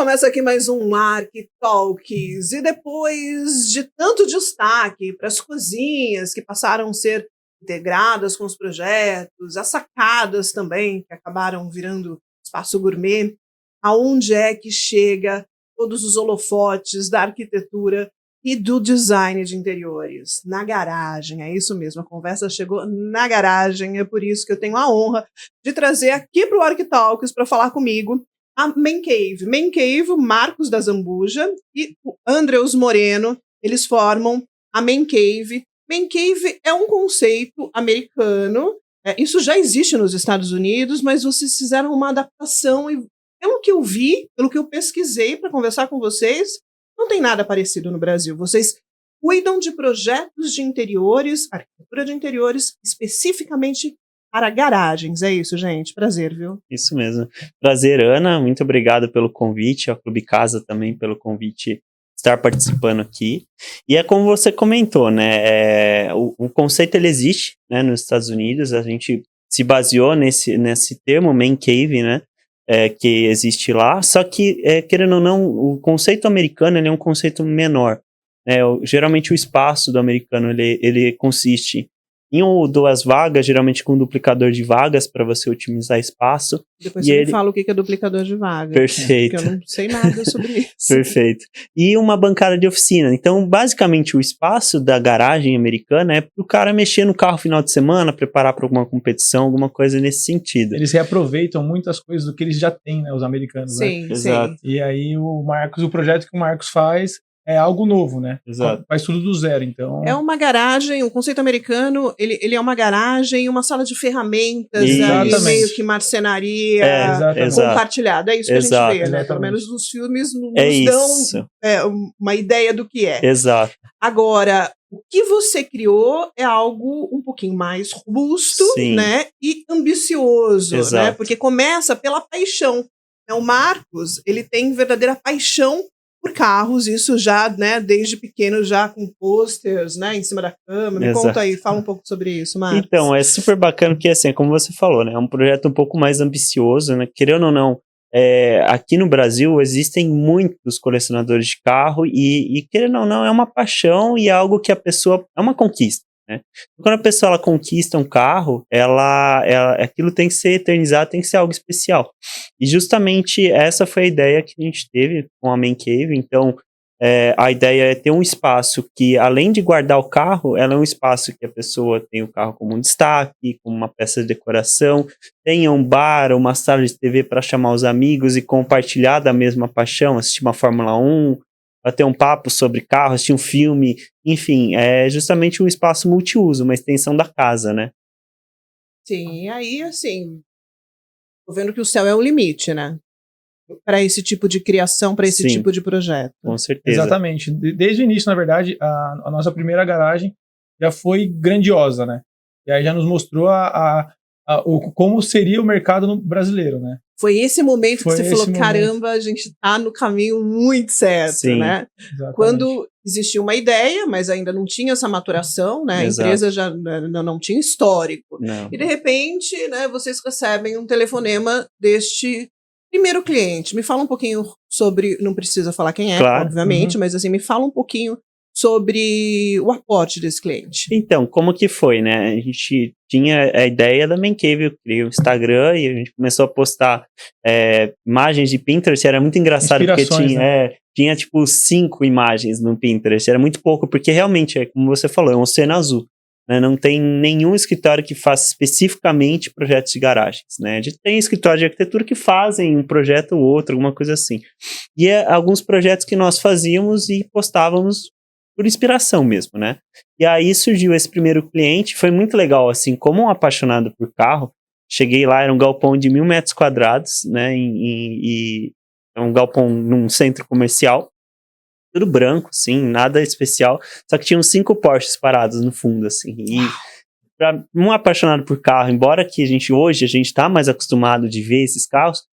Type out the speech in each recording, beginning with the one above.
começa aqui mais um ArcTalks, e depois de tanto destaque para as cozinhas que passaram a ser integradas com os projetos, as sacadas também, que acabaram virando espaço gourmet, aonde é que chega todos os holofotes da arquitetura e do design de interiores? Na garagem, é isso mesmo, a conversa chegou na garagem, é por isso que eu tenho a honra de trazer aqui para o ArcTalks para falar comigo a Man Cave. Man Cave, Marcos da Zambuja e o Andreus Moreno, eles formam a Man Cave. Man Cave é um conceito americano, isso já existe nos Estados Unidos, mas vocês fizeram uma adaptação e, pelo que eu vi, pelo que eu pesquisei para conversar com vocês, não tem nada parecido no Brasil. Vocês cuidam de projetos de interiores, arquitetura de interiores, especificamente para garagens. É isso, gente. Prazer, viu? Isso mesmo. Prazer, Ana. Muito obrigado pelo convite, ao Clube Casa também pelo convite estar participando aqui. E é como você comentou, né? O conceito ele existe, né, nos Estados Unidos. A gente se baseou nesse termo, Man Cave, né? Que existe lá, só que, querendo ou não, o conceito americano ele é um conceito menor. Geralmente o espaço do americano ele consiste em 1 ou 2 vagas, geralmente com um duplicador de vagas para você otimizar espaço. Depois você me fala o que é duplicador de vagas. Perfeito. Porque eu não sei nada sobre isso. Perfeito. E uma bancada de oficina. Então, basicamente, o espaço da garagem americana é para o cara mexer no carro no final de semana, preparar para alguma competição, alguma coisa nesse sentido. Eles reaproveitam muitas coisas do que eles já têm, né, os americanos. Sim, né? Exato. E aí o projeto que o Marcos faz é algo novo, né? Exato. Faz tudo do zero, então... É uma garagem, o conceito americano, ele é uma garagem, uma sala de ferramentas, ali, meio que marcenaria compartilhada. É isso que a gente vê, né? Pelo menos nos filmes nos dão uma ideia do que é. Exato. Agora, o que você criou é algo um pouquinho mais robusto, né? E ambicioso, né? Porque começa pela paixão. O Marcos, ele tem verdadeira paixão por carros, isso já, né, desde pequeno, já com posters, né, em cima da cama. Me conta aí, fala um pouco sobre isso, Marcos. Então, é super bacana porque, assim, como você falou, né, é um projeto um pouco mais ambicioso, né, querendo ou não, aqui no Brasil existem muitos colecionadores de carro e querendo ou não, é uma paixão e é algo que a pessoa, é uma conquista. Né? Quando a pessoa ela conquista um carro, aquilo tem que ser eternizado, tem que ser algo especial. E justamente essa foi a ideia que a gente teve com a Man Cave. Então, a ideia é ter um espaço que, além de guardar o carro, ela é um espaço que a pessoa tem o carro como um destaque, como uma peça de decoração, tenha um bar, uma sala de TV para chamar os amigos e compartilhar da mesma paixão, assistir uma Fórmula 1, bater um papo sobre carro, assistir um filme, enfim, é justamente um espaço multiuso, uma extensão da casa, né? Sim, e aí, assim, tô vendo que o céu é o limite, né? Para esse tipo de criação, para esse tipo de projeto. Com certeza. Exatamente. Desde o início, na verdade, a nossa primeira garagem já foi grandiosa, né? E aí já nos mostrou como seria o mercado brasileiro, né? Foi esse momento que você falou, caramba, a gente tá no caminho muito certo, né? Exatamente. Quando existia uma ideia, mas ainda não tinha essa maturação, né? Exato. A empresa já não tinha histórico. Não. E de repente, né, vocês recebem um telefonema deste primeiro cliente. Me fala um pouquinho sobre, não precisa falar quem é, obviamente, mas assim, me fala um pouquinho sobre o aporte desse cliente. Então, como que foi, né? A gente tinha a ideia da Man Cave, eu criei o Instagram e a gente começou a postar imagens de Pinterest, era muito engraçado porque tinha tipo 5 imagens no Pinterest, era muito pouco, porque realmente, como você falou, é um oceano azul. Né? Não tem nenhum escritório que faça especificamente projetos de garagens, né? A gente tem escritórios de arquitetura que fazem um projeto ou outro, alguma coisa assim. E alguns projetos que nós fazíamos e postávamos por inspiração mesmo, né? E aí surgiu esse primeiro cliente, foi muito legal, assim, como um apaixonado por carro, cheguei lá, era um galpão de 1.000 metros quadrados, né? E é um galpão num centro comercial, tudo branco, sim, nada especial, só que tinham 5 Porsches parados no fundo, assim, e para um apaixonado por carro, embora que hoje a gente tá mais acostumado de ver esses carros,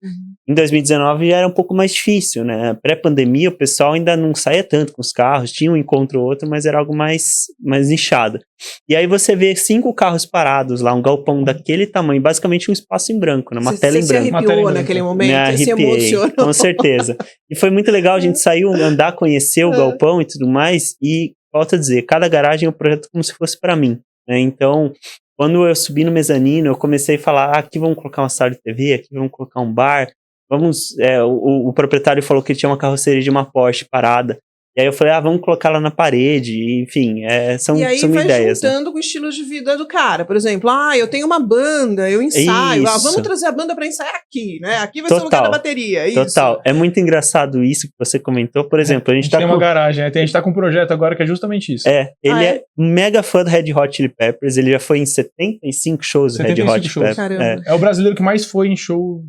em 2019 já era um pouco mais difícil, né? Pré-pandemia, o pessoal ainda não saía tanto com os carros, tinha um encontro ou outro, mas era algo mais nichado. E aí você vê 5 carros parados lá, um galpão daquele tamanho, basicamente um espaço em branco, né? Uma tela em branco. Você se arrepiou naquele momento, Me você se arrepiei, emocionou. com certeza. E foi muito legal, a gente saiu andar, conhecer o galpão e tudo mais, e volto a dizer, cada garagem é um projeto como se fosse para mim, né? Então, quando eu subi no mezanino, eu comecei a falar, aqui vamos colocar uma sala de TV, aqui vamos colocar um bar, o proprietário falou que tinha uma carroceria de uma Porsche parada, e aí eu falei, vamos colocar lá na parede, enfim, são ideias. E aí vai ideias, juntando com o estilo de vida do cara. Por exemplo, eu tenho uma banda, eu ensaio. Vamos trazer a banda para ensaiar aqui, né? Aqui vai ser o lugar da bateria. Total. É muito engraçado isso que você comentou. Por exemplo, a gente tá tem uma garagem, né? A gente tá com um projeto agora que é justamente isso. Ele é mega fã do Red Hot Chili Peppers. Ele já foi em 75 shows do Red Hot Chili Peppers. Caramba. É o brasileiro que mais foi em show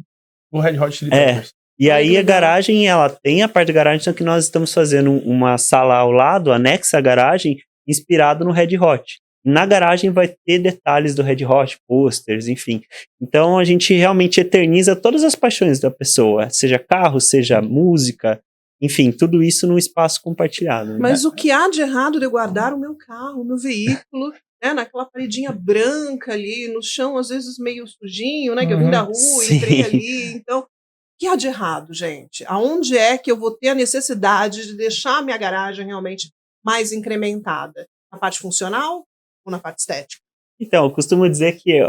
do Red Hot Chili Peppers. E aí a garagem, ela tem a parte da garagem, só que nós estamos fazendo uma sala ao lado, anexa à garagem, inspirado no Red Hot. Na garagem vai ter detalhes do Red Hot, posters, enfim. Então a gente realmente eterniza todas as paixões da pessoa, seja carro, seja música, enfim, tudo isso num espaço compartilhado. Né? Mas o que há de errado de eu guardar o meu carro, o meu veículo, né, naquela paredinha branca ali, no chão às vezes meio sujinho, né, que eu vim da rua e entrei ali, então... O que há de errado, gente? Aonde é que eu vou ter a necessidade de deixar a minha garagem realmente mais incrementada? Na parte funcional ou na parte estética? Então, eu costumo dizer que,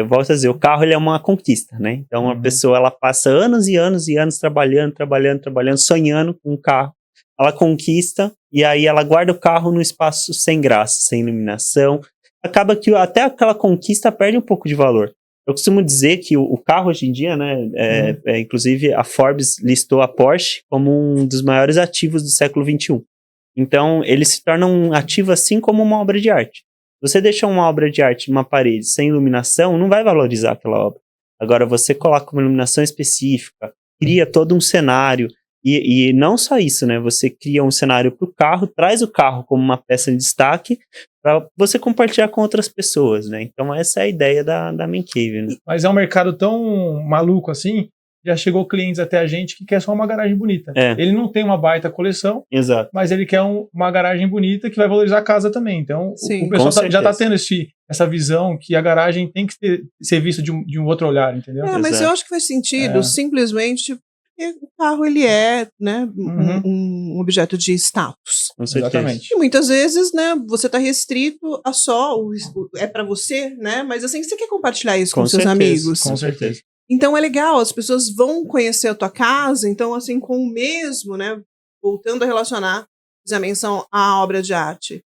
volto a dizer, o carro ele é uma conquista, né? Então, a pessoa ela passa anos e anos e anos trabalhando, sonhando com o carro. Ela conquista e aí ela guarda o carro num espaço sem graça, sem iluminação. Acaba que até aquela conquista perde um pouco de valor. Eu costumo dizer que o carro hoje em dia, né, inclusive a Forbes listou a Porsche como um dos maiores ativos do século XXI. Então, ele se torna um ativo assim como uma obra de arte. Você deixa uma obra de arte numa parede sem iluminação, não vai valorizar aquela obra. Agora, você coloca uma iluminação específica, cria todo um cenário, e não só isso, né? Você cria um cenário para o carro, traz o carro como uma peça de destaque para você compartilhar com outras pessoas, né? Então essa é a ideia da Man Cave, né? Mas é um mercado tão maluco assim, já chegou clientes até a gente que quer só uma garagem bonita. Ele não tem uma baita coleção, exato, mas ele quer uma garagem bonita que vai valorizar a casa também. Então o pessoal já está tendo essa visão que a garagem tem que ser vista de um outro olhar, entendeu? Mas eu acho que faz sentido, simplesmente... o carro, ele é, né, um objeto de status. Exatamente. E muitas vezes, né, você está restrito a só, é para você, né, mas assim, você quer compartilhar isso com seus amigos. Com certeza. Então é legal, as pessoas vão conhecer a tua casa, então assim, com o mesmo, né, voltando a relacionar, fazer a menção à obra de arte.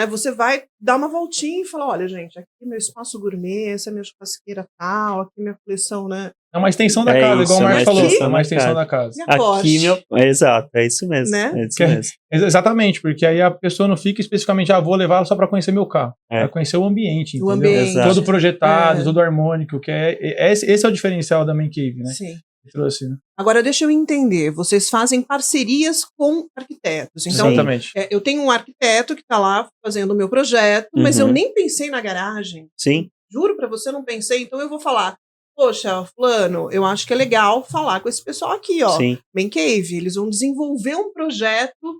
Você vai dar uma voltinha e falar, olha, gente, aqui é meu espaço gourmet, essa é minha churrasqueira tal, aqui é minha coleção, né? É uma extensão da casa, igual o Marcos falou. É uma extensão da casa. Aqui, exato, é isso mesmo. Né? É isso mesmo. Exatamente, porque aí a pessoa não fica especificamente, vou levar só para conhecer meu carro. Vai conhecer o ambiente, entendeu? O ambiente. Todo projetado, todo harmônico, que esse é o diferencial da Man Cave, né? Sim. Trouxe, né? Agora, deixa eu entender, vocês fazem parcerias com arquitetos. Então, exatamente. Eu tenho um arquiteto que está lá fazendo o meu projeto, mas eu nem pensei na garagem. Sim. Juro para você, não pensei. Então, eu vou falar, poxa, fulano, eu acho que é legal falar com esse pessoal aqui, ó. Sim. Man Cave, eles vão desenvolver um projeto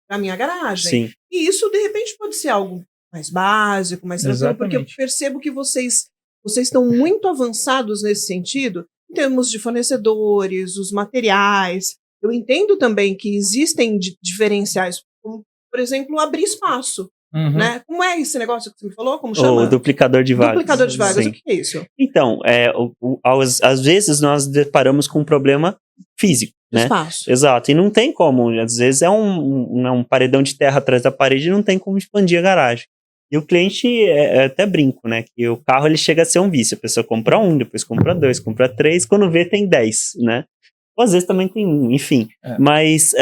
para minha garagem. Sim. E isso, de repente, pode ser algo mais básico, mais tranquilo, porque eu percebo que vocês estão muito avançados nesse sentido, em termos de fornecedores, os materiais. Eu entendo também que existem diferenciais, como, por exemplo, abrir espaço. Né? Como é esse negócio que você me falou? Como chama? O duplicador de vagas. Duplicador de vagas, Sim. o que é isso? Então, às vezes nós deparamos com um problema físico. Né? Espaço. Exato, e não tem como, às vezes é um paredão de terra atrás da parede e não tem como expandir a garagem. E o cliente, até brinco, né, que o carro ele chega a ser um vício, a pessoa compra um, depois compra dois, compra três, quando vê tem 10, né? Ou às vezes também tem um, enfim. Mas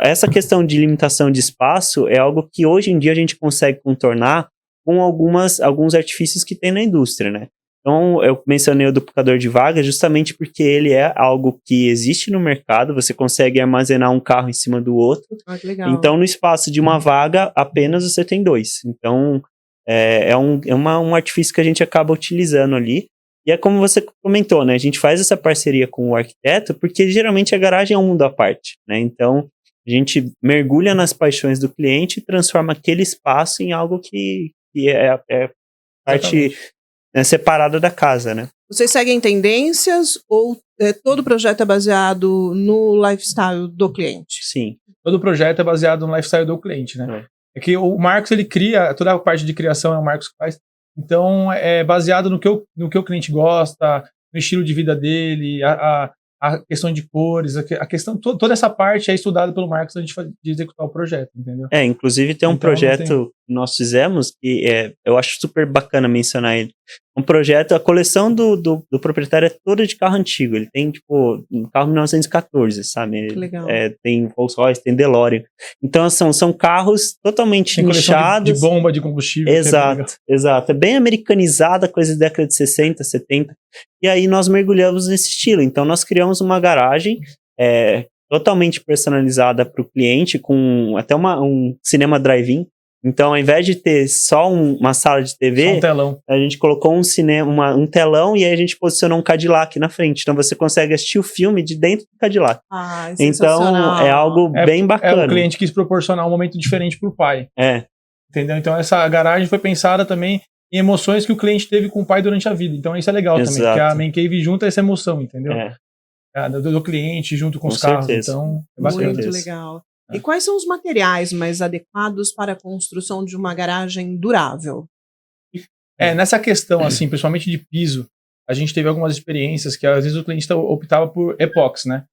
essa questão de limitação de espaço é algo que hoje em dia a gente consegue contornar com alguns artifícios que tem na indústria, né? Então, eu mencionei o duplicador de vagas justamente porque ele é algo que existe no mercado, você consegue armazenar um carro em cima do outro. Ah, que legal. Então, no espaço de uma vaga, apenas você tem 2. Então, É um artifício que a gente acaba utilizando ali. E é como você comentou, né? A gente faz essa parceria com o arquiteto porque geralmente a garagem é um mundo à parte, né? Então, a gente mergulha nas paixões do cliente e transforma aquele espaço em algo que é parte separada da casa, né? Vocês seguem tendências ou todo o projeto é baseado no lifestyle do cliente? Sim. Todo o projeto é baseado no lifestyle do cliente, né? É que o Marcos, ele cria, toda a parte de criação é o Marcos que faz. Então, é baseado no que o cliente gosta, no estilo de vida dele, a questão de cores, a questão, toda essa parte é estudada pelo Marcos antes de executar o projeto, entendeu? Inclusive tem um projeto que nós fizemos que eu acho super bacana mencionar ele. Um projeto, a coleção do proprietário é toda de carro antigo. Ele tem, tipo, um carro 1914, sabe? Legal. Tem Rolls Royce, tem DeLorean. Então, são carros totalmente nichados. De bomba de combustível. Exato. É bem americanizada, coisa da década de 60, 70. E aí nós mergulhamos nesse estilo. Então, nós criamos uma garagem totalmente personalizada para o cliente, com até um cinema drive-in. Então, ao invés de ter só uma sala de TV, só um telão. A gente colocou um telão e aí a gente posicionou um Cadillac na frente. Então, você consegue assistir o filme de dentro do Cadillac. Então, é algo bem bacana. O cliente quis proporcionar um momento diferente para o pai. Entendeu? Então, essa garagem foi pensada também em emoções que o cliente teve com o pai durante a vida. Então, isso é legal também, porque a Man Cave junta essa emoção, entendeu? Do cliente junto com os carros. Então, é bacana. Muito legal. E quais são os materiais mais adequados para a construção de uma garagem durável? Nessa questão, assim, principalmente de piso, a gente teve algumas experiências que às vezes o cliente optava por epóxi, né?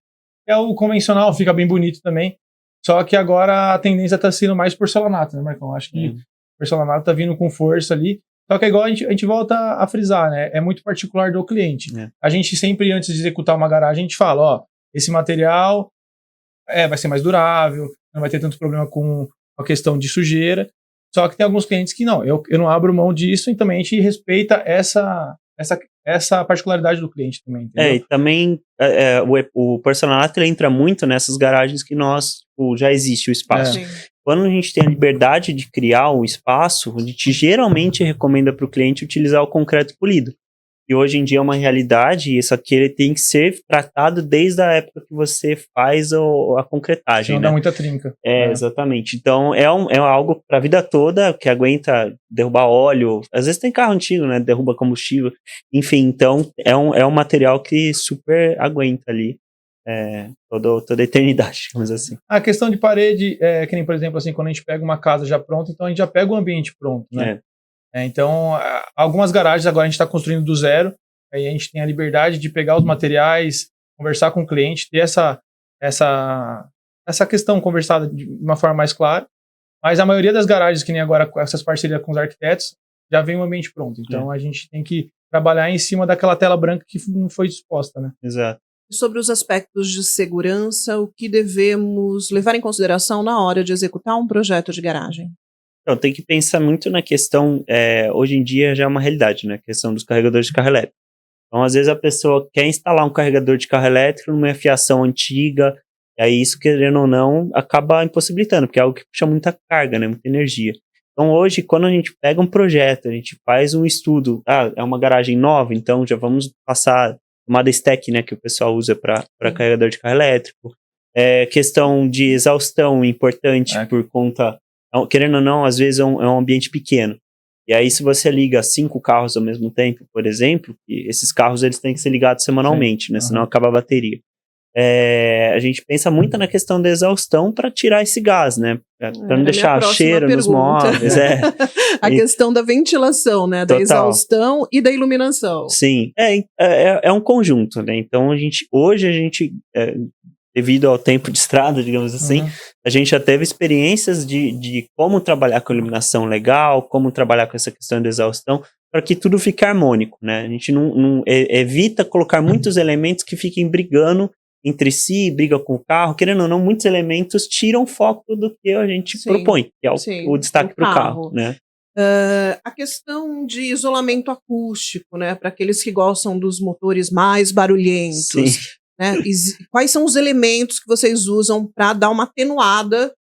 O convencional, fica bem bonito também, só que agora a tendência está sendo mais porcelanato, né, Marcão? Acho que o porcelanato está vindo com força ali, só que é igual a gente volta a frisar, né? É muito particular do cliente. A gente sempre, antes de executar uma garagem, a gente fala, esse material vai ser mais durável, não vai ter tanto problema com a questão de sujeira. Só que tem alguns clientes que não, eu não abro mão disso, e também a gente respeita essa particularidade do cliente também. Entendeu? E também o porcelanato ele entra muito nessas garagens que já existe o espaço. Quando a gente tem a liberdade de criar o espaço, a gente geralmente recomenda para o cliente utilizar o concreto polido. E hoje em dia é uma realidade, e isso aqui ele tem que ser tratado desde a época que você faz a concretagem. Não dá muita trinca. Exatamente. Então, é algo para a vida toda, que aguenta derrubar óleo. Às vezes tem carro antigo, né? Derruba combustível. Enfim, então, é um material que super aguenta ali toda a eternidade, digamos assim. A questão de parede, que nem, por exemplo, assim, quando a gente pega uma casa já pronta, então a gente já pega o ambiente pronto, né? Então, algumas garagens agora a gente está construindo do zero, aí a gente tem a liberdade de pegar os materiais, conversar com o cliente, ter essa questão conversada de uma forma mais clara, mas a maioria das garagens, que nem agora com essas parcerias com os arquitetos, já vem o ambiente pronto. Então, a gente tem que trabalhar em cima daquela tela branca que não foi disposta, né? Exato. E sobre os aspectos de segurança, o que devemos levar em consideração na hora de executar um projeto de garagem? Então, tem que pensar muito na questão, hoje em dia já é uma realidade, né? A questão dos carregadores de carro elétrico. Então, às vezes a pessoa quer instalar um carregador de carro elétrico numa fiação antiga, e aí isso, querendo ou não, acaba impossibilitando, porque é algo que puxa muita carga, né? Muita energia. Então, hoje, quando a gente pega um projeto, a gente faz um estudo, é uma garagem nova, então já vamos passar tomada stack, né? Que o pessoal usa para carregador de carro elétrico. Questão de exaustão importante por conta... Querendo ou não, às vezes é um ambiente pequeno. E aí, se você liga 5 carros ao mesmo tempo, por exemplo, esses carros eles têm que ser ligados semanalmente, né? Senão acaba a bateria. A gente pensa muito na questão da exaustão para tirar esse gás, né? Para não deixar cheiro nos móveis. A questão da ventilação, né? Da exaustão e da iluminação. Sim, é um conjunto, né? Então, hoje a gente devido ao tempo de estrada, digamos assim, a gente já teve experiências de como trabalhar com iluminação legal, como trabalhar com essa questão de exaustão, para que tudo fique harmônico, né? A gente não evita colocar muitos elementos que fiquem brigando entre si, briga com o carro, querendo ou não, muitos elementos tiram foco do que a gente propõe, que é o destaque para o carro, né? A questão de isolamento acústico, né? Para aqueles que gostam dos motores mais barulhentos. Sim. Né? Quais são os elementos que vocês usam para dar uma atenuada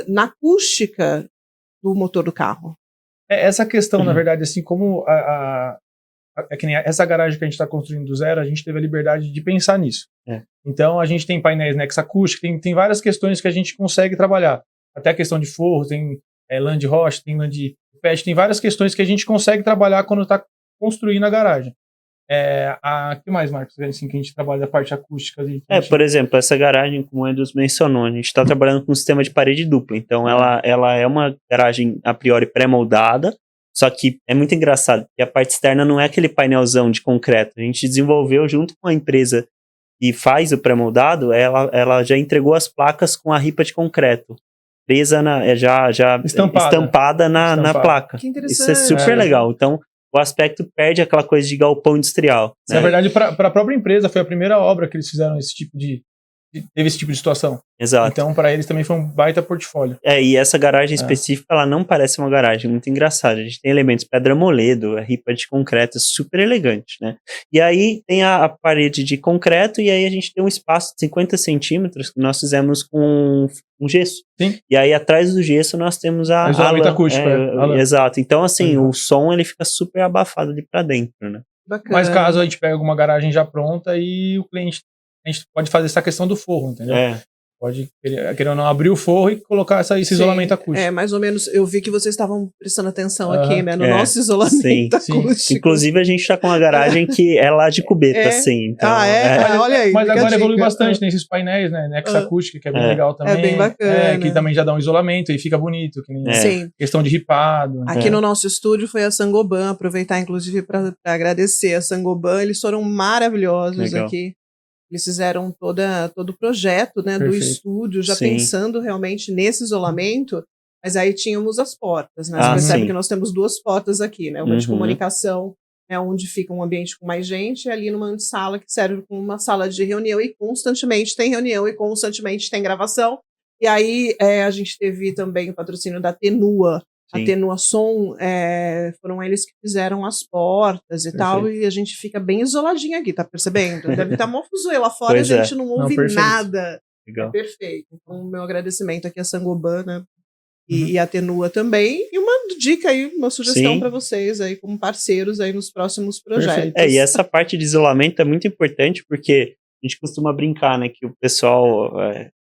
na acústica do motor do carro? Essa questão, na verdade, assim, como é que nem essa garagem que a gente está construindo do zero, a gente teve a liberdade de pensar nisso. Então, a gente tem painéis Nexa acústica, tem várias questões que a gente consegue trabalhar. Até a questão de forro, tem lã de rocha, tem lã de PET, tem várias questões que a gente consegue trabalhar quando está construindo a garagem. Que mais, Marcos, assim, que a gente trabalha a parte acústica ali? Por exemplo, essa garagem, como o Edus mencionou, a gente está trabalhando com um sistema de parede dupla, então ela é uma garagem a priori pré-moldada, só que é muito engraçado, porque a parte externa não é aquele painelzão de concreto, a gente desenvolveu junto com a empresa que faz o pré-moldado, ela já entregou as placas com a ripa de concreto, presa já estampada na placa. Que interessante. Isso é super legal, então o aspecto perde aquela coisa de galpão industrial. Na verdade, para a própria empresa, foi a primeira obra que eles fizeram teve esse tipo de situação. Exato. Então, para eles também foi um baita portfólio. E essa garagem específica, ela não parece uma garagem, muito engraçada. A gente tem elementos pedra moledo, a ripa de concreto, super elegante, né? E aí tem a parede de concreto, e aí a gente tem um espaço de 50 centímetros que nós fizemos com um gesso. Sim. E aí atrás do gesso nós temos a isolamento acústico. Exato. Então, assim, o som ele fica super abafado ali pra dentro, né? Bacana. Mas caso a gente pegue alguma garagem já pronta e o cliente, a gente pode fazer essa questão do forro, entendeu? Pode, querer ou não, abrir o forro e colocar esse isolamento acústico. Mais ou menos, eu vi que vocês estavam prestando atenção aqui, né, no nosso isolamento acústico. Sim. Inclusive, a gente tá com uma garagem que é lá de cubeta, assim. Então, olha aí. Mas agora evolui bastante nesses painéis, né, Nexa acústica, que é bem legal também. É bem bacana. Que também já dá um isolamento e fica bonito, que nem Sim. questão de ripado. Aqui no nosso estúdio foi a Sangoban, aproveitar inclusive para agradecer a Sangoban, eles foram maravilhosos aqui. Eles fizeram todo o projeto, né, do estúdio, já pensando realmente nesse isolamento, mas aí tínhamos as portas, né? Você percebe que nós temos 2 portas aqui, né? Uma de comunicação, né, onde fica um ambiente com mais gente, e ali numa sala que serve como uma sala de reunião, e constantemente tem reunião, e constantemente tem gravação. E aí a gente teve também o patrocínio da Tenua. A Tenua Som, foram eles que fizeram as portas e tal, e a gente fica bem isoladinho aqui, tá percebendo? Deve estar mó fuzuê lá fora, a gente não ouve nada. Legal. É perfeito. Então, meu agradecimento aqui a Sangoban, né? E a Tenua também. E uma dica aí, uma sugestão para vocês aí, como parceiros aí nos próximos projetos. E essa parte de isolamento é muito importante, porque a gente costuma brincar, né, que o pessoal...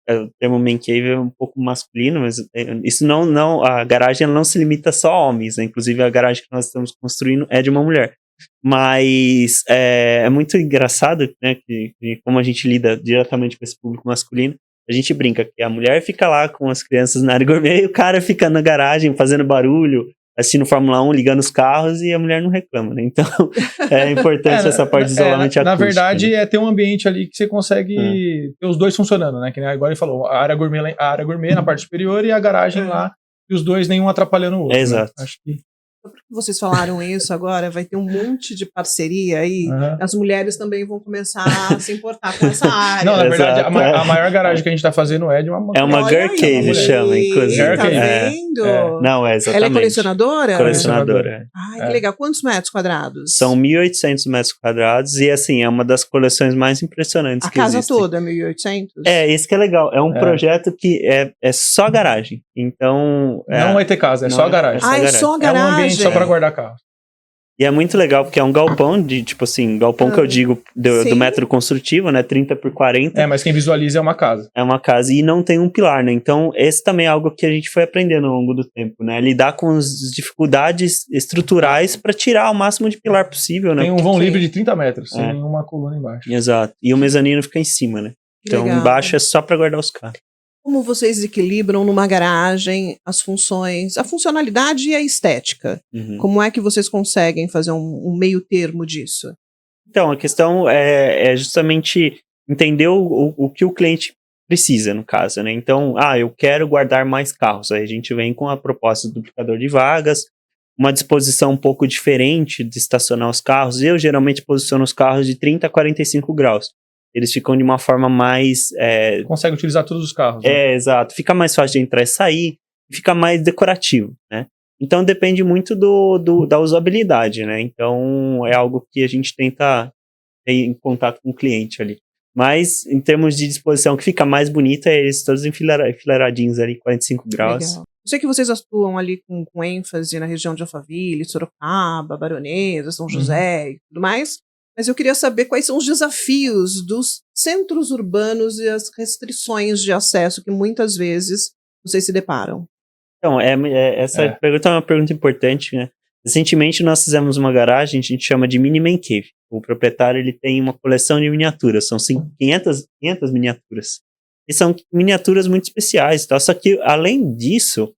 o termo man cave é um pouco masculino, mas isso não a garagem não se limita só a homens, né? Inclusive a garagem que nós estamos construindo é de uma mulher. Mas é muito engraçado, né, que como a gente lida diretamente com esse público masculino, a gente brinca que a mulher fica lá com as crianças na área gourmet e o cara fica na garagem fazendo barulho, assistindo Fórmula 1, ligando os carros, e a mulher não reclama, né? Então, é importante essa parte de isolamento acústico. Na verdade, é ter um ambiente ali que você consegue ter os dois funcionando, né? Que nem agora ele falou, a área gourmet na parte superior e a garagem lá, e os dois nenhum atrapalhando o outro. Exato. Né? Acho que... Porque vocês falaram isso agora, vai ter um monte de parceria aí, as mulheres também vão começar a se importar com essa área. Não, na verdade, a maior garagem que a gente tá fazendo é de uma mulher. É uma girl cave, chama, inclusive. Tá vendo? Não, exatamente. Ela é colecionadora? Colecionadora. Ai, que legal. Quantos metros quadrados? São 1.800 metros quadrados e, assim, é uma das coleções mais impressionantes que existem. A casa toda é 1.800? Esse que é legal. É um projeto que é só garagem. Então... Não vai ter casa, é só garagem. É só garagem. É um ambiente só para guardar carro. E é muito legal, porque é um galpão de, tipo assim, galpão que eu digo do método construtivo, né, 30 por 40. Mas quem visualiza é uma casa. É uma casa e não tem um pilar, né, então esse também é algo que a gente foi aprendendo ao longo do tempo, né, lidar com as dificuldades estruturais para tirar o máximo de pilar possível, né. Tem um vão livre de 30 metros, sem nenhuma coluna embaixo. Exato, e o mezanino fica em cima, né, então embaixo é só para guardar os carros. Como vocês equilibram numa garagem as funções, a funcionalidade e a estética? Como é que vocês conseguem fazer um meio termo disso? Então, a questão é justamente entender o que o cliente precisa, no caso, né? Então, eu quero guardar mais carros. Aí a gente vem com a proposta do duplicador de vagas, uma disposição um pouco diferente de estacionar os carros. Eu geralmente posiciono os carros de 30 a 45 graus. Eles ficam de uma forma mais... Consegue utilizar todos os carros. Né? Exato. Fica mais fácil de entrar e sair, fica mais decorativo, né? Então, depende muito da usabilidade, né? Então, é algo que a gente tenta ter em contato com o cliente ali. Mas, em termos de disposição, que fica mais bonita, eles todos enfileiradinhos ali, 45 graus. Legal. Eu sei que vocês atuam ali com ênfase na região de Alphaville, Sorocaba, Baronesa, São José e tudo mais, mas eu queria saber quais são os desafios dos centros urbanos e as restrições de acesso que muitas vezes vocês se deparam. Então, essa pergunta é uma pergunta importante, né? Recentemente nós fizemos uma garagem, a gente chama de Mini Man Cave. O proprietário ele tem uma coleção de miniaturas, são 500 miniaturas. E são miniaturas muito especiais, tá? Só que, além disso,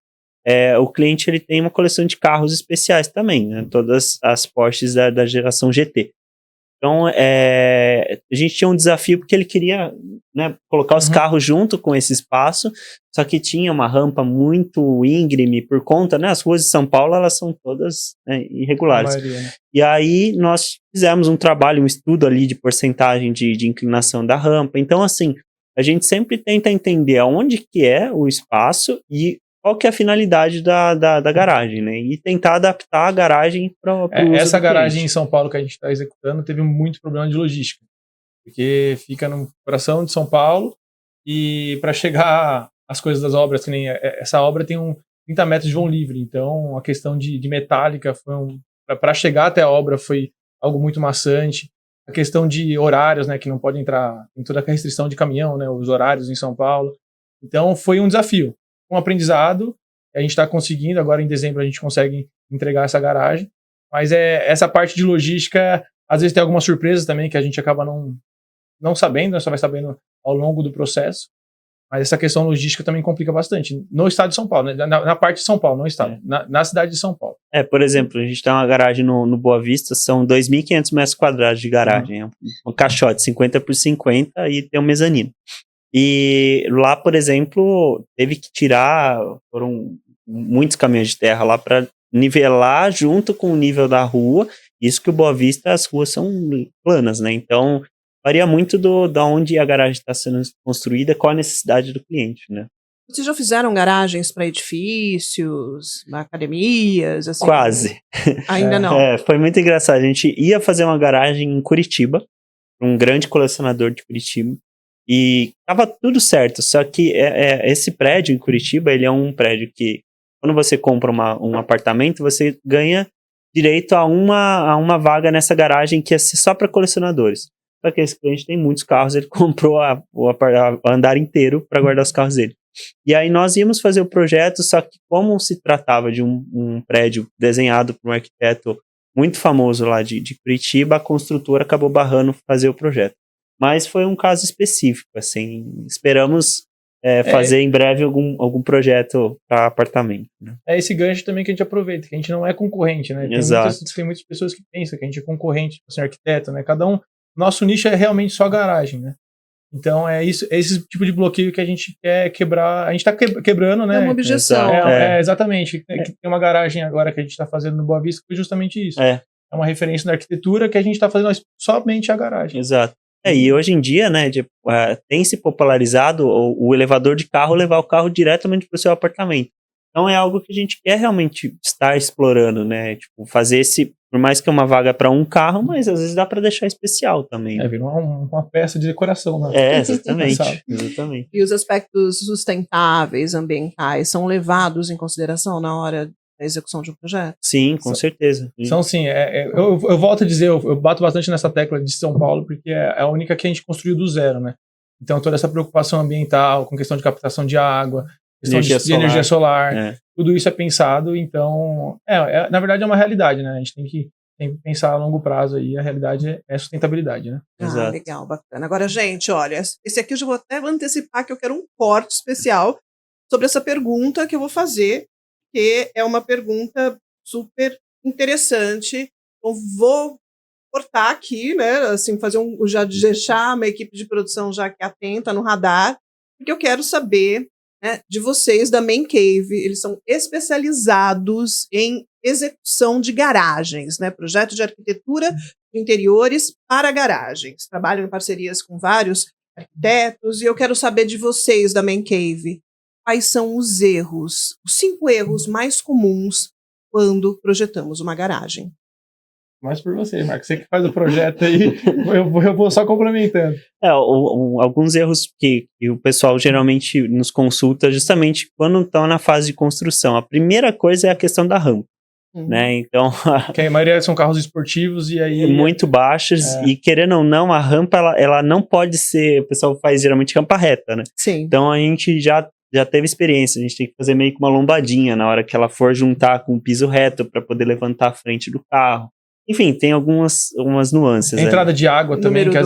o cliente ele tem uma coleção de carros especiais também, né? Todas as Porsches da geração GT. Então, a gente tinha um desafio porque ele queria, né, colocar os carros junto com esse espaço, só que tinha uma rampa muito íngreme por conta, né, as ruas de São Paulo, elas são todas, né, irregulares. Maioria, né? E aí, nós fizemos um trabalho, um estudo ali de porcentagem de inclinação da rampa. Então, assim, a gente sempre tenta entender aonde que é o espaço e qual que é a finalidade da garagem, né? E tentar adaptar a garagem para o uso Essa do garagem cliente. em São Paulo que a gente está executando teve muito problema de logística, porque fica no coração de São Paulo e para chegar as coisas das obras, que nem essa obra tem 30 metros de vão livre, então a questão de metálica para chegar até a obra foi algo muito maçante. A questão de horários, né, que não pode entrar em toda a restrição de caminhão, né, os horários em São Paulo. Então foi um desafio. Um aprendizado, a gente está conseguindo, agora em dezembro a gente consegue entregar essa garagem, mas essa parte de logística, às vezes tem algumas surpresas também que a gente acaba não sabendo, né, só vai sabendo ao longo do processo, mas essa questão logística também complica bastante, no estado de São Paulo, né, na parte de São Paulo, não estado, na cidade de São Paulo. Por exemplo, a gente tem uma garagem no Boa Vista, são 2.500 metros quadrados de garagem, um caixote 50 por 50 e tem um mezanino. E lá, por exemplo, teve que tirar, foram muitos caminhões de terra lá para nivelar junto com o nível da rua. Isso que o Boa Vista, as ruas são planas, né? Então, varia muito da onde a garagem está sendo construída, qual a necessidade do cliente, né? Vocês já fizeram garagens para edifícios, academias, assim? Quase. Ainda não? Foi muito engraçado. A gente ia fazer uma garagem em Curitiba, um grande colecionador de Curitiba. E tava tudo certo, só que esse prédio em Curitiba, ele é um prédio que, quando você compra um apartamento, você ganha direito a uma vaga nessa garagem que é só para colecionadores. Só que esse cliente tem muitos carros, ele comprou o andar inteiro para guardar os carros dele. E aí nós íamos fazer o projeto, só que como se tratava de um prédio desenhado por um arquiteto muito famoso lá de Curitiba, a construtora acabou barrando fazer o projeto. Mas foi um caso específico, assim, esperamos fazer em breve algum projeto para apartamento. Né? É esse gancho também que a gente aproveita, que a gente não é concorrente, né? Tem muitas pessoas que pensam que a gente é concorrente, assim, arquiteto, né? Nosso nicho é realmente só garagem, né? Então é esse tipo de bloqueio que a gente quer quebrar, a gente está quebrando, né? É uma objeção. Exatamente. Tem uma garagem agora que a gente está fazendo no Boa Vista, que foi justamente isso. É uma referência na arquitetura que a gente está fazendo somente a garagem. Exato. E hoje em dia, né, tem se popularizado o elevador de carro levar o carro diretamente para o seu apartamento. Então é algo que a gente quer realmente estar explorando, né, tipo, fazer por mais que é uma vaga para um carro, mas às vezes dá para deixar especial também. Né? Vira uma peça de decoração, né? Exatamente. E os aspectos sustentáveis, ambientais, são levados em consideração na hora da execução de um projeto? Sim, com certeza. Então, sim, eu volto a dizer, eu bato bastante nessa tecla de São Paulo, porque é a única que a gente construiu do zero, né? Então, toda essa preocupação ambiental, com questão de captação de água, questão de energia solar, tudo isso é pensado, então, na verdade é uma realidade, né? A gente tem que pensar a longo prazo aí, a realidade é sustentabilidade, né? Exato. Legal, bacana. Agora, gente, olha, esse aqui eu já vou até antecipar que eu quero um corte especial sobre essa pergunta que eu vou fazer, que é uma pergunta super interessante. Eu vou cortar aqui, né? Assim, já deixar uma equipe de produção já que atenta no radar, porque eu quero saber, né, de vocês da Man Cave. Eles são especializados em execução de garagens, né? Projeto de arquitetura de interiores para garagens. Trabalham em parcerias com vários arquitetos e eu quero saber de vocês da Man Cave. Quais são os 5 erros mais comuns quando projetamos uma garagem? Mais por você, Marcos. Você que faz o projeto aí, eu vou só complementando. Alguns erros que o pessoal geralmente nos consulta justamente quando estão na fase de construção. A primeira coisa é a questão da rampa, né? Então, que a maioria são carros esportivos e aí... muito baixos, e querendo ou não, a rampa, ela não pode ser... O pessoal faz geralmente rampa reta, né? Sim. Então, a gente já teve experiência, a gente tem que fazer meio que uma lombadinha na hora que ela for juntar com o piso reto para poder levantar a frente do carro. Enfim, tem algumas nuances. Entrada de água também, Número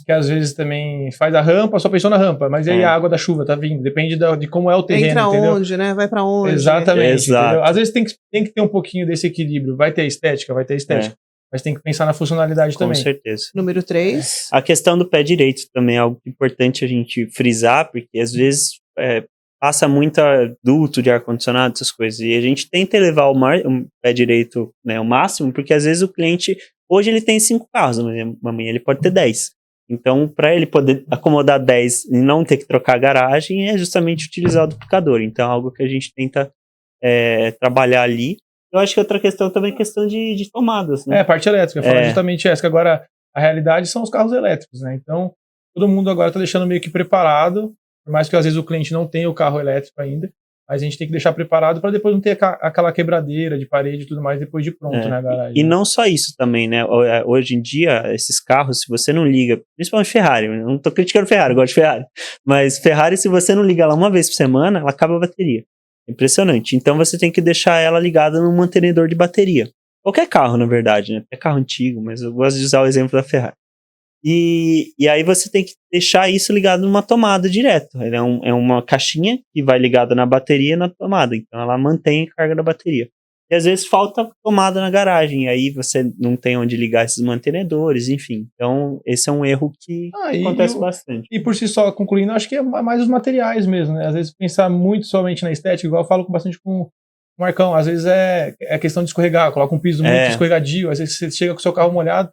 que às vezes também faz a rampa, só pensou na rampa, mas aí a água da chuva tá vindo, depende de como é o terreno, entra entendeu? onde, né? Vai pra onde? Exatamente, Exato. Às vezes tem que ter um pouquinho desse equilíbrio, vai ter estética, mas tem que pensar na funcionalidade também. Com certeza. Número 3. A questão do pé direito também é algo importante a gente frisar, porque às vezes passa muito duto de ar-condicionado, essas coisas, e a gente tenta elevar o pé direito, né, o máximo, porque às vezes o cliente, hoje ele tem 5 carros, amanhã ele pode ter 10. Então, para ele poder acomodar 10 e não ter que trocar a garagem, é justamente utilizar o duplicador. Então, é algo que a gente tenta trabalhar ali. Eu acho que outra questão também é questão de tomadas, né? A parte elétrica, falar justamente essa, que agora a realidade são os carros elétricos, né? Então, todo mundo agora está deixando meio que preparado, por mais que às vezes o cliente não tenha o carro elétrico ainda, mas a gente tem que deixar preparado para depois não ter aquela quebradeira de parede e tudo mais depois de pronto, né, garagem. E não só isso também, né? Hoje em dia, esses carros, se você não liga, principalmente Ferrari, eu não tô criticando Ferrari, eu gosto de Ferrari, mas Ferrari, se você não liga ela uma vez por semana, ela acaba a bateria. Impressionante. Então você tem que deixar ela ligada num mantenedor de bateria. Qualquer carro, na verdade, né? É carro antigo, mas eu gosto de usar o exemplo da Ferrari. E aí você tem que deixar isso ligado numa tomada direto. É uma caixinha que vai ligada na bateria e na tomada. Então ela mantém a carga da bateria. E às vezes falta tomada na garagem. Aí você não tem onde ligar esses mantenedores, enfim. Então esse é um erro que acontece bastante. E por si só, concluindo, acho que é mais os materiais mesmo, né? Às vezes pensar muito somente na estética, igual eu falo bastante com o Marcão, às vezes é questão de escorregar, coloca um piso muito escorregadio, às vezes você chega com o seu carro molhado,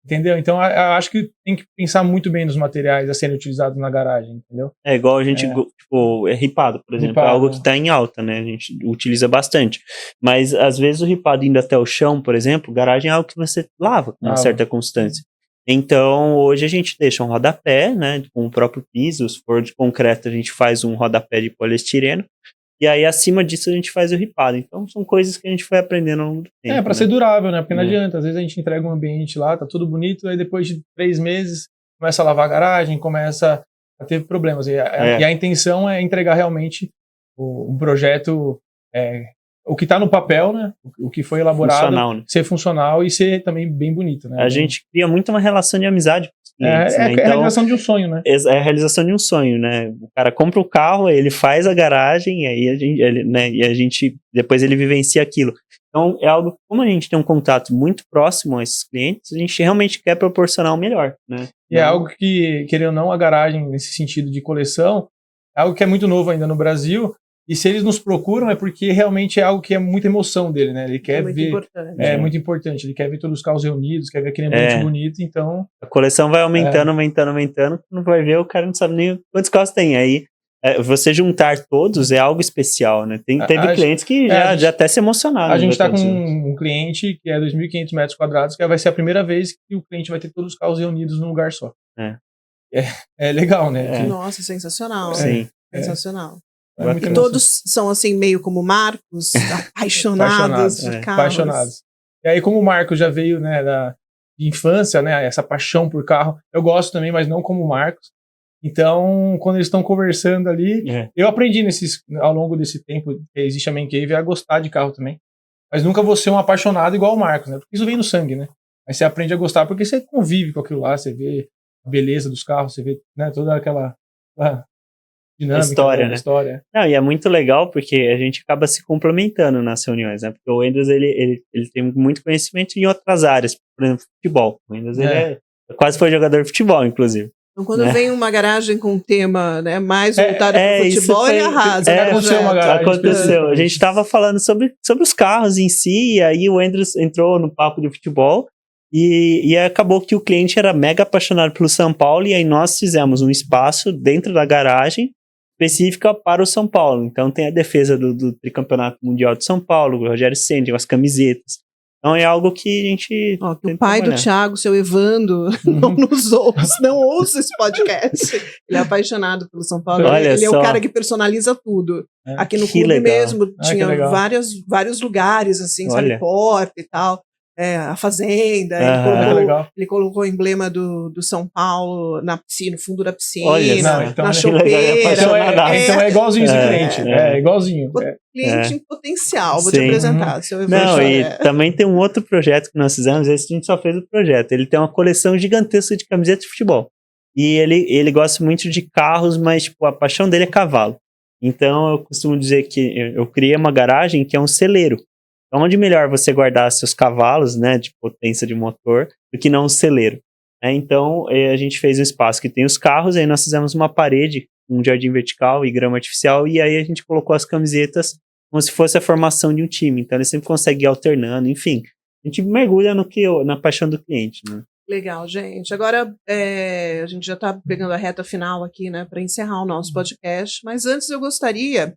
entendeu? Então, eu acho que tem que pensar muito bem nos materiais a serem utilizados na garagem, entendeu? É igual a gente, ripado, por exemplo, é algo que está em alta, né? A gente utiliza bastante. Mas, às vezes, o ripado indo até o chão, por exemplo, garagem é algo que você lava com uma certa constância. Então, hoje a gente deixa um rodapé, né? Com o próprio piso, se for de concreto, a gente faz um rodapé de poliestireno. E aí, acima disso, a gente faz o ripado. Então, são coisas que a gente foi aprendendo ao longo do tempo. Pra ser durável, né? Porque não adianta. Às vezes a gente entrega um ambiente lá, tá tudo bonito, aí depois de 3 meses, começa a lavar a garagem, começa a ter problemas. E a intenção é entregar realmente um projeto, o que tá no papel, né? O que foi elaborado, funcional, né? Ser funcional e ser também bem bonito, né? A gente cria muito uma relação de amizade. Né? Então, a realização de um sonho, né? É a realização de um sonho, né? O cara compra o carro, ele faz a garagem, e aí a gente depois ele vivencia aquilo. Então, é algo, como a gente tem um contato muito próximo a esses clientes, a gente realmente quer proporcionar o melhor, né? E é algo que, querendo ou não, a garagem, nesse sentido de coleção, é algo que é muito novo ainda no Brasil. E se eles nos procuram é porque realmente é algo que é muita emoção dele, né? Ele quer ver... muito importante. Ele quer ver todos os carros reunidos, quer ver aquele ambiente bonito, então... A coleção vai aumentando. Não vai ver, o cara não sabe nem quantos carros tem. Aí, você juntar todos é algo especial, né? Teve clientes que já até se emocionaram. A gente está com um cliente que é 2.500 metros quadrados, que vai ser a primeira vez que o cliente vai ter todos os carros reunidos num lugar só. É legal, né? Nossa, sensacional. Sim. Sensacional. E todos são assim, meio como Marcos, apaixonados por carros. Apaixonados. E aí, como o Marcos já veio, né, de infância, né, essa paixão por carro, eu gosto também, mas não como o Marcos. Então, quando eles estão conversando ali, eu aprendi ao longo desse tempo que existe a Man Cave a gostar de carro também. Mas nunca vou ser um apaixonado igual o Marcos, né? Porque isso vem no sangue, né? Aí você aprende a gostar porque você convive com aquilo lá, você vê a beleza dos carros, você vê, né, toda aquela dinâmica, história. Não, e é muito legal porque a gente acaba se complementando nas reuniões, né? Porque o Wenders, ele tem muito conhecimento em outras áreas, por exemplo, futebol. O Wenders, ele quase foi jogador de futebol, inclusive. Então, quando vem uma garagem com um tema, né, mais voltado para o futebol, ele arrasa. Aconteceu. A gente estava falando sobre os carros em si, e aí o Wenders entrou no papo de futebol, e acabou que o cliente era mega apaixonado pelo São Paulo, e aí nós fizemos um espaço dentro da garagem específica para o São Paulo. Então tem a defesa do tricampeonato mundial de São Paulo, o Rogério Ceni, as camisetas. Então é algo que a gente... Ó, que o pai do Thiago, seu Evandro, não ouça esse podcast. Ele é apaixonado pelo São Paulo. Olha ele é só. o cara que personaliza tudo. Aqui no Que clube legal. mesmo tinha legal. vários lugares, assim, sabe, Olha. porta e tal. A fazenda, Aham. ele colocou o emblema do São Paulo na piscina, no fundo da piscina, Olha só. Não, então na é chopeira. Então é igualzinho esse É, cliente. É igualzinho. Cliente em potencial, vou te Sim. apresentar. Seu Evandro. Não, e também tem um outro projeto que nós fizemos, esse a gente só fez o projeto. Ele tem uma coleção gigantesca de camisetas de futebol. E ele gosta muito de carros, mas tipo, a paixão dele é cavalo. Então eu costumo dizer que eu criei uma garagem que é um celeiro. Então, onde melhor você guardar seus cavalos, né, de potência de motor, do que não um celeiro. Então, a gente fez um espaço que tem os carros, aí nós fizemos uma parede, um jardim vertical e grama artificial, e aí a gente colocou as camisetas como se fosse a formação de um time. Então, ele sempre consegue ir alternando, enfim. A gente mergulha na paixão do cliente, né? Legal, gente. Agora, a gente já está pegando a reta final aqui, né, para encerrar o nosso podcast, mas antes eu gostaria...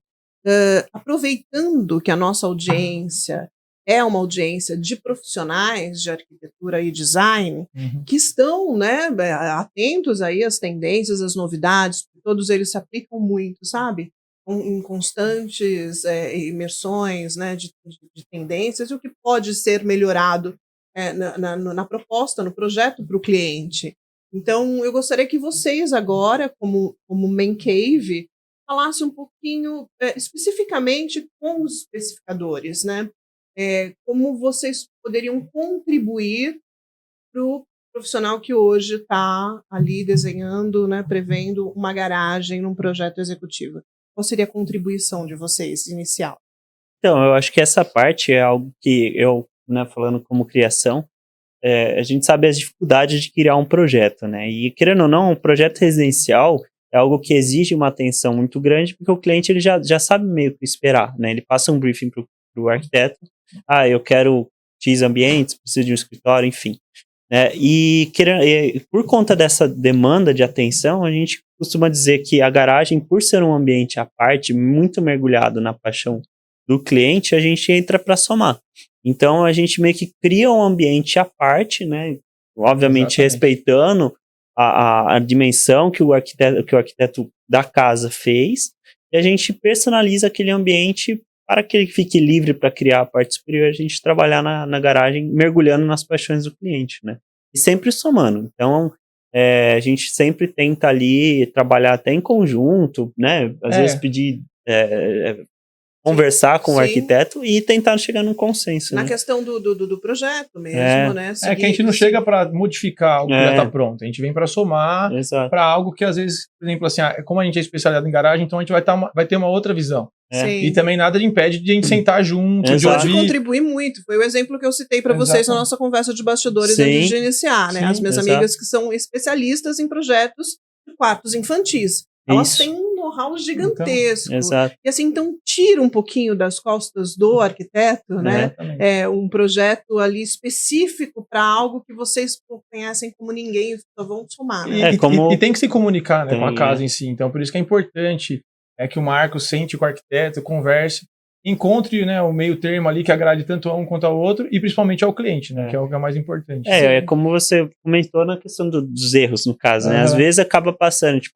aproveitando que a nossa audiência é uma audiência de profissionais de arquitetura e design, que estão, né, atentos aí às tendências, às novidades, todos eles se aplicam muito, sabe? Em constantes imersões, né, de tendências, e o que pode ser melhorado na proposta, no projeto para o cliente. Então, eu gostaria que vocês agora, como Man Cave, falasse um pouquinho especificamente com os especificadores, né? Como vocês poderiam contribuir para o profissional que hoje está ali desenhando, né, prevendo uma garagem num projeto executivo. Qual seria a contribuição de vocês inicial? Então, eu acho que essa parte é algo que eu, né, falando como criação, a gente sabe as dificuldades de criar um projeto, né? E querendo ou não, um projeto residencial é algo que exige uma atenção muito grande, porque o cliente ele já sabe meio que esperar, né? Ele passa um briefing para o arquiteto, eu quero X ambientes, preciso de um escritório, enfim. Né? E por conta dessa demanda de atenção, a gente costuma dizer que a garagem, por ser um ambiente à parte, muito mergulhado na paixão do cliente, a gente entra para somar. Então, a gente meio que cria um ambiente à parte, né? Obviamente respeitando a dimensão que o arquiteto da casa fez, e a gente personaliza aquele ambiente para que ele fique livre para criar a parte superior, a gente trabalhar na garagem, mergulhando nas paixões do cliente, né? E sempre somando. Então, a gente sempre tenta ali trabalhar até em conjunto, né? Às vezes pedir... conversar com o arquiteto e tentar chegar num consenso. Na né? questão do projeto mesmo, né? É que a gente não chega para modificar algo que já está pronto, a gente vem para somar para algo que às vezes, por exemplo, assim, como a gente é especializado em garagem, então a gente vai ter uma outra visão. E também nada impede de a gente sentar junto, de ouvir. Pode contribuir muito. Foi o exemplo que eu citei para vocês na nossa conversa de bastidores antes de iniciar, né? As minhas amigas que são especialistas em projetos de quartos infantis. Elas têm um know-how gigantesco. E assim, então tira um pouquinho das costas do arquiteto, né? Um projeto ali específico para algo que vocês conhecem como ninguém, só vão somar, né? E tem que se comunicar, né, com a casa em si. Então, por isso que é importante que o Marcos sente com o arquiteto, converse, encontre, né, o meio termo ali que agrade tanto a um quanto ao outro e principalmente ao cliente, né, que é o que é mais importante. Como você comentou na questão dos erros, no caso, né? Às vezes acaba passando, tipo,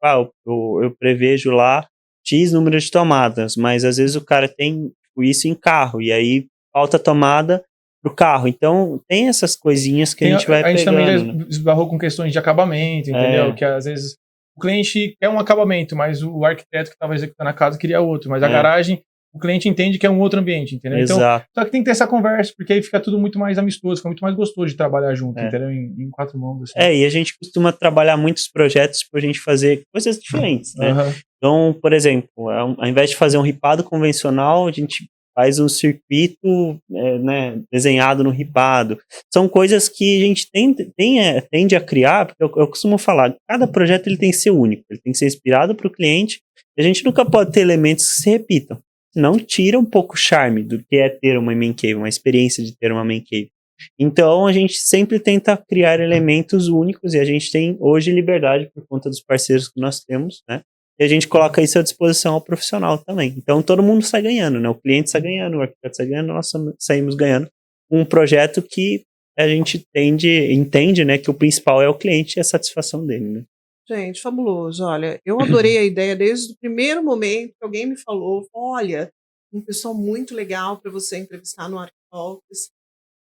eu prevejo lá X número de tomadas, mas às vezes o cara tem isso em carro, e aí falta tomada pro carro. Então, tem essas coisinhas que a gente vai pegando. A gente também já esbarrou com questões de acabamento, entendeu? Que às vezes o cliente quer um acabamento, mas o arquiteto que estava executando a casa queria outro, mas a garagem o cliente entende que é um outro ambiente, entendeu? Então, só que tem que ter essa conversa, porque aí fica tudo muito mais amistoso, fica muito mais gostoso de trabalhar junto, entendeu? Em quatro mãos. Assim. E a gente costuma trabalhar muitos projetos pra gente fazer coisas diferentes, né? Então, por exemplo, ao invés de fazer um ripado convencional, a gente faz um circuito né, desenhado no ripado. São coisas que a gente tende a criar, porque eu costumo falar, cada projeto ele tem que ser único, ele tem que ser inspirado para o cliente, e a gente nunca pode ter elementos que se repitam. Não tira um pouco o charme do que é ter uma man cave, uma experiência de ter uma man cave. Então, a gente sempre tenta criar elementos únicos e a gente tem hoje liberdade por conta dos parceiros que nós temos, né? E a gente coloca isso à disposição ao profissional também. Então, todo mundo sai ganhando, né? O cliente sai ganhando, o arquiteto sai ganhando, nós saímos ganhando um projeto que a gente entende, né, que o principal é o cliente e a satisfação dele, né? Gente, fabuloso. Olha, eu adorei a ideia desde o primeiro momento que alguém me falou, olha, um pessoal muito legal para você entrevistar no ArcTalks.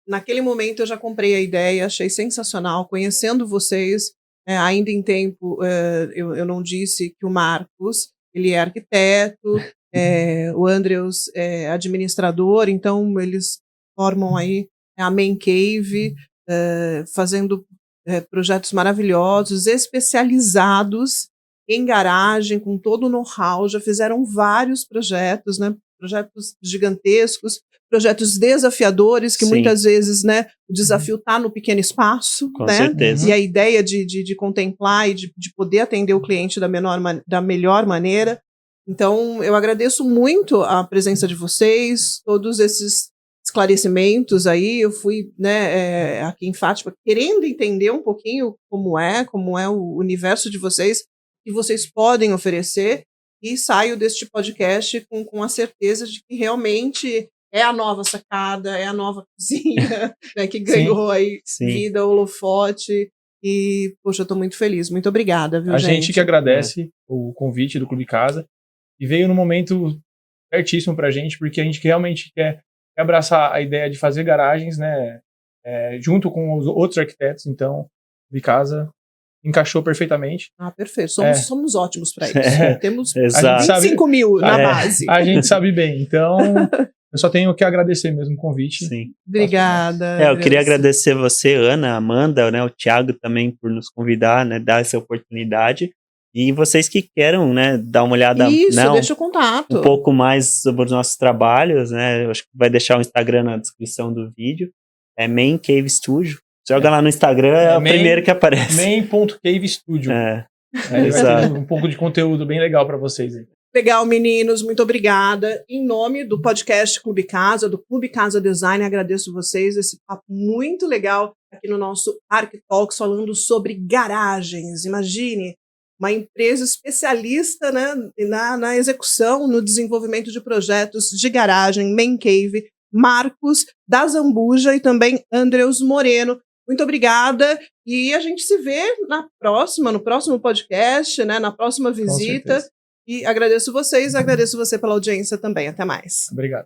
Naquele momento eu já comprei a ideia, achei sensacional, conhecendo vocês, ainda em tempo, eu não disse que o Marcos, ele é arquiteto, o Andrews é administrador, então eles formam aí a Man Cave, fazendo projetos maravilhosos, especializados em garagem, com todo o know-how, já fizeram vários projetos, né? Projetos gigantescos, projetos desafiadores, que Sim. Muitas vezes, né, o desafio está no pequeno espaço, Com né? certeza. E a ideia de contemplar e de poder atender o cliente da melhor maneira. Então, eu agradeço muito a presença de vocês, todos esses esclarecimentos aí. Eu fui, né, aqui em Fátima querendo entender um pouquinho como é o universo de vocês, que vocês podem oferecer, e saio deste podcast com a certeza de que realmente é a nova sacada, é a nova cozinha, né, que ganhou aí vida, holofote, e, poxa, eu estou muito feliz. Muito obrigada, viu, gente? A gente que agradece o convite do Clube Casa, e veio no momento certíssimo pra gente, porque a gente realmente quer abraçar a ideia de fazer garagens, né, junto com os outros arquitetos. Então, Clube Casa encaixou perfeitamente. Ah, perfeito. Somos ótimos para isso. Temos 25 mil na base. A gente sabe bem. Então, eu só tenho que agradecer mesmo o convite. Sim. Obrigada. Eu queria agradecer você, Ana, Amanda, né, o Thiago também por nos convidar, né, dar essa oportunidade. E vocês que queiram, né, dar uma olhada, isso, né, deixa o contato. Um pouco mais sobre os nossos trabalhos, né? Eu acho que vai deixar o Instagram na descrição do vídeo. É Man Cave Studio. Joga lá no Instagram, é o primeiro que aparece. Man.cave Studio. Vai ter um pouco de conteúdo bem legal para vocês aí. Legal, meninos, muito obrigada. Em nome do podcast Clube Casa, do Clube Casa Design, agradeço vocês, esse papo muito legal aqui no nosso ArcTalks, falando sobre garagens. Imagine, uma empresa especialista, né, na execução, no desenvolvimento de projetos de garagem, Man Cave, Marcos da Zambuja e também Andrews Moreno. Muito obrigada, e a gente se vê no próximo podcast, né, na próxima visita. E agradeço você pela audiência também. Até mais. Obrigado.